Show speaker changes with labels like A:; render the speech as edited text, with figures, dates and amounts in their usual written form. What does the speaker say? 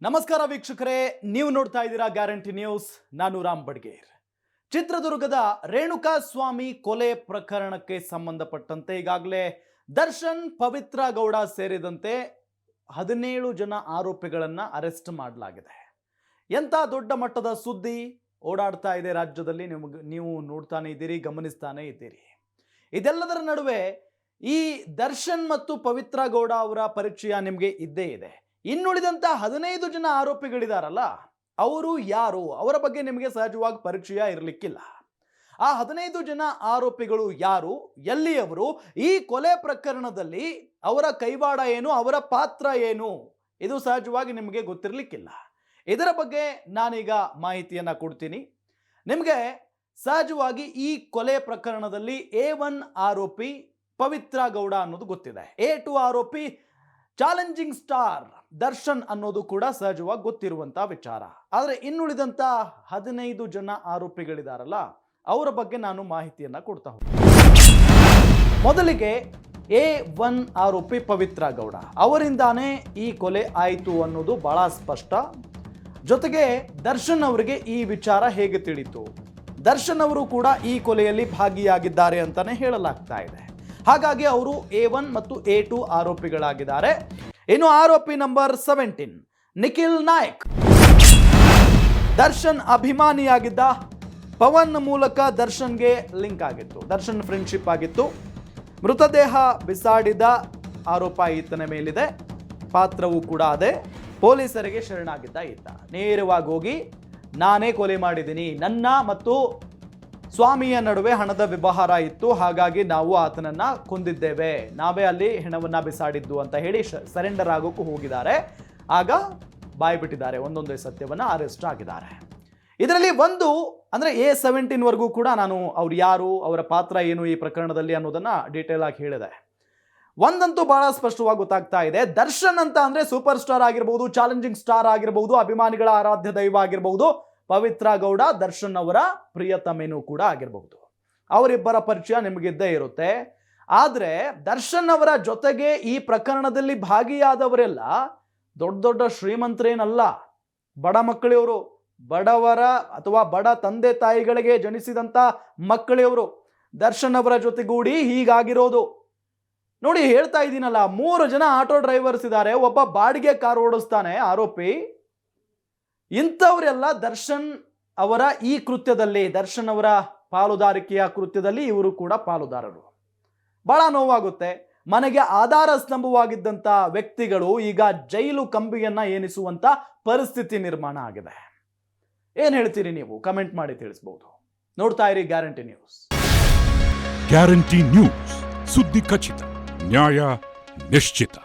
A: ನಮಸ್ಕಾರ ವೀಕ್ಷಕರೇ, ನೀವು ನೋಡ್ತಾ ಇದ್ದೀರಾ ಗ್ಯಾರಂಟಿ ನ್ಯೂಸ್. ನಾನು ರಾಮ್ ಬಡ್ಗೇರ್. ಚಿತ್ರದುರ್ಗದ ರೇಣುಕಾ ಸ್ವಾಮಿ ಕೊಲೆ ಪ್ರಕರಣಕ್ಕೆ ಸಂಬಂಧಪಟ್ಟಂತೆ ಈಗಾಗಲೇ ದರ್ಶನ್, ಪವಿತ್ರ ಗೌಡ ಸೇರಿದಂತೆ 17 ಜನ ಆರೋಪಿಗಳನ್ನು ಅರೆಸ್ಟ್ ಮಾಡಲಾಗಿದೆ. ಎಂಥ ದೊಡ್ಡ ಮಟ್ಟದ ಸುದ್ದಿ ಓಡಾಡ್ತಾ ಇದೆ ರಾಜ್ಯದಲ್ಲಿ, ನೀವು ನೋಡ್ತಾನೆ ಇದ್ದೀರಿ, ಗಮನಿಸ್ತಾನೆ ಇದ್ದೀರಿ. ಇದೆಲ್ಲದರ ನಡುವೆ ಈ ದರ್ಶನ್ ಮತ್ತು ಪವಿತ್ರ ಗೌಡ ಅವರ ಪರಿಚಯ ನಿಮಗೆ ಇದ್ದೇ ಇದೆ. ಇನ್ನುಳಿದಂತ 15 ಜನ ಆರೋಪಿಗಳಿದಾರಲ್ಲ, ಅವರು ಯಾರು, ಅವರ ಬಗ್ಗೆ ನಿಮಗೆ ಸಹಜವಾಗಿ ಪರಿಚಯ ಇರಲಿಕ್ಕಿಲ್ಲ. ಆ 15 ಜನ ಆರೋಪಿಗಳು ಯಾರು, ಎಲ್ಲಿಯವರು, ಈ ಕೊಲೆ ಪ್ರಕರಣದಲ್ಲಿ ಅವರ ಕೈವಾಡ ಏನು, ಅವರ ಪಾತ್ರ ಏನು, ಇದು ಸಹಜವಾಗಿ ನಿಮಗೆ ಗೊತ್ತಿರಲಿಕ್ಕಿಲ್ಲ. ಇದರ ಬಗ್ಗೆ ನಾನೀಗ ಮಾಹಿತಿಯನ್ನು ಕೊಡ್ತೀನಿ ನಿಮಗೆ. ಸಹಜವಾಗಿ ಈ ಕೊಲೆ ಪ್ರಕರಣದಲ್ಲಿ A1 ಆರೋಪಿ ಪವಿತ್ರ ಗೌಡ ಅನ್ನೋದು ಗೊತ್ತಿದೆ. A2 ಆರೋಪಿ ಚಾಲೆಂಜಿಂಗ್ ಸ್ಟಾರ್ ದರ್ಶನ್ ಅನ್ನೋದು ಕೂಡ ಸಹಜವಾಗಿ ಗೊತ್ತಿರುವಂತ ವಿಚಾರ. ಆದರೆ ಇನ್ನುಳಿದಂತ 15 ಜನ ಆರೋಪಿಗಳಿದಾರಲ್ಲ, ಅವರ ಬಗ್ಗೆ ನಾನು ಮಾಹಿತಿಯನ್ನ ಕೊಡ್ತಾ ಹೋಗ್ತೀನಿ. ಮೊದಲಿಗೆ A1 ಆರೋಪಿ ಪವಿತ್ರ ಗೌಡ ಅವರಿಂದಾನೇ ಈ ಕೊಲೆ ಆಯಿತು ಅನ್ನೋದು ಬಹಳ ಸ್ಪಷ್ಟ. ಜೊತೆಗೆ ದರ್ಶನ್ ಅವರಿಗೆ ಈ ವಿಚಾರ ಹೇಗೆ ತಿಳಿತು, ದರ್ಶನ್ ಅವರು ಕೂಡ ಈ ಕೊಲೆಯಲ್ಲಿ ಭಾಗಿಯಾಗಿದ್ದಾರೆ ಅಂತಾನೆ ಹೇಳಲಾಗ್ತಾ ಇದೆ. ಹಾಗಾಗಿ ಅವರು A1 ಮತ್ತು A2 ಆರೋಪಿಗಳಾಗಿದ್ದಾರೆ. ಇನ್ನು ಆರೋಪಿ ನಂಬರ್ 17 ನಿಖಿಲ್ ನಾಯಕ್, ದರ್ಶನ್ ಅಭಿಮಾನಿಯಾಗಿದ್ದ. ಪವನ್ ಮೂಲಕ ದರ್ಶನ್ಗೆ ಲಿಂಕ್ ಆಗಿತ್ತು, ದರ್ಶನ್ ಫ್ರೆಂಡ್ಶಿಪ್ ಆಗಿತ್ತು. ಮೃತದೇಹ ಬಿಸಾಡಿದ ಆರೋಪ ಈತನ ಮೇಲಿದೆ, ಪಾತ್ರವೂ ಕೂಡ ಅದೇ. ಪೊಲೀಸರಿಗೆ ಶರಣಾಗಿದ್ದ ಈತ ನೇರವಾಗಿ ಹೋಗಿ ನಾನೇ ಕೊಲೆ ಮಾಡಿದ್ದೀನಿ, ನನ್ನ ಮತ್ತು ಸ್ವಾಮಿಯ ನಡುವೆ ಹಣದ ವ್ಯವಹಾರ ಇತ್ತು, ಹಾಗಾಗಿ ನಾವು ಆತನನ್ನ ಕೊಂದಿದ್ದೇವೆ, ನಾವೇ ಅಲ್ಲಿ ಹೆಣವನ್ನ ಬಿಸಾಡಿದ್ದು ಅಂತ ಹೇಳಿ ಸರೆಂಡರ್ ಆಗೋಕ್ಕೂ ಹೋಗಿದ್ದಾರೆ. ಆಗ ಬಾಯ್ ಬಿಟ್ಟಿದ್ದಾರೆ, ಒಂದೊಂದೇ ಸತ್ಯವನ್ನ ಅರೆಸ್ಟ್ ಆಗಿದ್ದಾರೆ. ಇದರಲ್ಲಿ ಒಂದು ಅಂದ್ರೆ A17 ವರೆಗೂ ಕೂಡ ನಾನು ಅವ್ರು ಯಾರು, ಅವರ ಪಾತ್ರ ಏನು ಈ ಪ್ರಕರಣದಲ್ಲಿ ಅನ್ನೋದನ್ನ ಡೀಟೇಲ್ ಆಗಿ ಹೇಳಿದೆ. ಒಂದಂತೂ ಬಹಳ ಸ್ಪಷ್ಟವಾಗಿ ಗೊತ್ತಾಗ್ತಾ ಇದೆ, ದರ್ಶನ್ ಅಂತ ಅಂದ್ರೆ ಸೂಪರ್ ಸ್ಟಾರ್ ಆಗಿರಬಹುದು, ಚಾಲೆಂಜಿಂಗ್ ಸ್ಟಾರ್ ಆಗಿರಬಹುದು, ಅಭಿಮಾನಿಗಳ ಆರಾಧ್ಯ ದೈವ ಆಗಿರಬಹುದು. ಪವಿತ್ರ ಗೌಡ ದರ್ಶನ್ ಅವರ ಪ್ರಿಯತಮೆನೂ ಕೂಡ ಆಗಿರಬಹುದು. ಅವರಿಬ್ಬರ ಪರಿಚಯ ನಿಮಗಿದ್ದೇ ಇರುತ್ತೆ. ಆದರೆ ದರ್ಶನ್ ಅವರ ಜೊತೆಗೆ ಈ ಪ್ರಕರಣದಲ್ಲಿ ಭಾಗಿಯಾದವರೆಲ್ಲ ದೊಡ್ಡ ದೊಡ್ಡ ಶ್ರೀಮಂತರೇನಲ್ಲ, ಬಡ ಮಕ್ಕಳಿವರು, ಬಡವರ ಅಥವಾ ಬಡ ತಂದೆ ತಾಯಿಗಳಿಗೆ ಜನಿಸಿದಂಥ ಮಕ್ಕಳಿವರು. ದರ್ಶನ್ ಅವರ ಜೊತೆಗೂಡಿ ಹೀಗಾಗಿರೋದು ನೋಡಿ. ಹೇಳ್ತಾ ಇದ್ದೀನಲ್ಲ, 3 ಜನ ಆಟೋ ಡ್ರೈವರ್ಸ್ ಇದ್ದಾರೆ, ಒಬ್ಬ ಬಾಡಿಗೆ ಕಾರ್ ಓಡಿಸ್ತಾನೆ ಆರೋಪಿ. ಇಂಥವರೆಲ್ಲ ದರ್ಶನ್ ಅವರ ಈ ಕೃತ್ಯದಲ್ಲಿ, ದರ್ಶನ್ ಅವರ ಪಾಲುದಾರಿಕೆಯ ಕೃತ್ಯದಲ್ಲಿ ಇವರು ಕೂಡ ಪಾಲುದಾರರು. ಬಹಳ ನೋವಾಗುತ್ತೆ. ಮನೆಗೆ ಆಧಾರ ಸ್ತಂಭವಾಗಿದ್ದಂಥ ವ್ಯಕ್ತಿಗಳು ಈಗ ಜೈಲು ಕಂಬಿಯನ್ನ ಏನಿಸುವಂತ ಪರಿಸ್ಥಿತಿ ನಿರ್ಮಾಣ ಆಗಿದೆ. ಏನ್ ಹೇಳ್ತೀರಿ ನೀವು? ಕಮೆಂಟ್ ಮಾಡಿ ತಿಳಿಸಬಹುದು. ನೋಡ್ತಾ ಇರಿ ಗ್ಯಾರಂಟಿ ನ್ಯೂಸ್.
B: ಗ್ಯಾರಂಟಿ ನ್ಯೂಸ್, ಸುದ್ದಿ ಖಚಿತ, ನ್ಯಾಯ ನಿಶ್ಚಿತ.